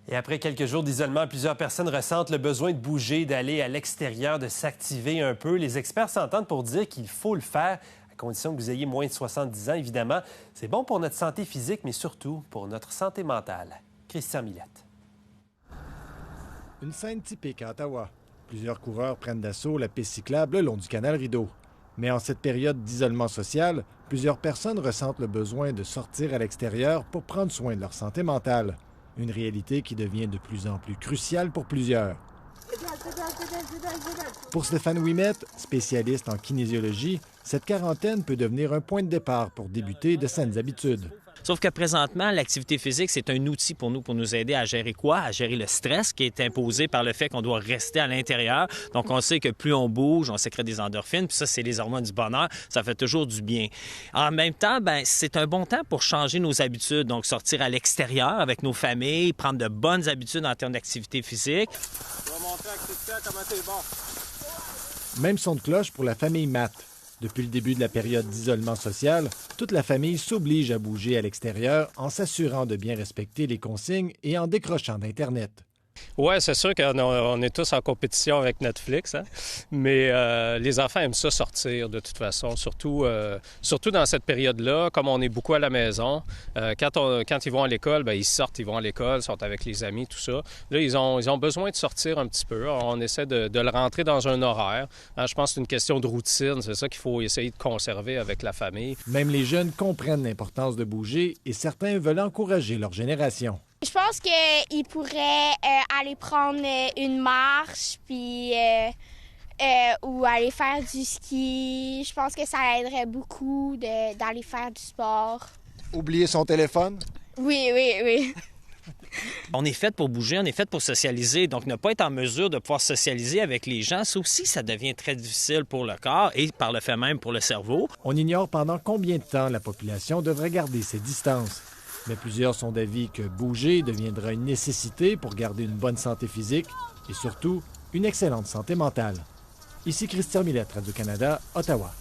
Et après quelques jours d'isolement, plusieurs personnes ressentent le besoin de bouger, d'aller à l'extérieur, de s'activer un peu. Les experts s'entendent pour dire qu'il faut le faire, à condition que vous ayez moins de 70 ans, évidemment. C'est bon pour notre santé physique, mais surtout pour notre santé mentale. Christian Millette. Une scène typique à Ottawa. Plusieurs coureurs prennent d'assaut la piste cyclable le long du canal Rideau. Mais en cette période d'isolement social, plusieurs personnes ressentent le besoin de sortir à l'extérieur pour prendre soin de leur santé mentale. Une réalité qui devient de plus en plus cruciale pour plusieurs. Pour Stéphane Ouimet, spécialiste en kinésiologie, cette quarantaine peut devenir un point de départ pour débuter de saines habitudes. Sauf que présentement, l'activité physique, c'est un outil pour nous aider à gérer quoi? À gérer le stress qui est imposé par le fait qu'on doit rester à l'intérieur. Donc, on sait que plus on bouge, on sécrète des endorphines, puis ça, c'est les hormones du bonheur. Ça fait toujours du bien. En même temps, c'est un bon temps pour changer nos habitudes. Donc, sortir à l'extérieur avec nos familles, prendre de bonnes habitudes en termes d'activité physique. Je vais montrer à Christian comment c'est bon. Même son de cloche pour la famille Matt. Depuis le début de la période d'isolement social, toute la famille s'oblige à bouger à l'extérieur en s'assurant de bien respecter les consignes et en décrochant d'Internet. Oui, c'est sûr qu'on est tous en compétition avec Netflix, hein? Mais les enfants aiment ça sortir de toute façon, surtout dans cette période-là, comme on est beaucoup à la maison. Quand ils vont à l'école, ils sortent, ils vont à l'école, sont avec les amis, tout ça. Là, ils ont besoin de sortir un petit peu. On essaie de le rentrer dans un horaire. Je pense que c'est une question de routine, c'est ça qu'il faut essayer de conserver avec la famille. Même les jeunes comprennent l'importance de bouger et certains veulent encourager leur génération. Je pense qu'ils pourraient aller prendre une marche puis ou aller faire du ski. Je pense que ça aiderait beaucoup d'aller faire du sport. Oublier son téléphone? Oui. On est fait pour bouger, on est fait pour socialiser. Donc, ne pas être en mesure de pouvoir socialiser avec les gens, ça aussi, ça devient très difficile pour le corps et par le fait même pour le cerveau. On ignore pendant combien de temps la population devrait garder ses distances. Mais plusieurs sont d'avis que bouger deviendra une nécessité pour garder une bonne santé physique et surtout une excellente santé mentale. Ici Christian Millette, Radio-Canada, Ottawa.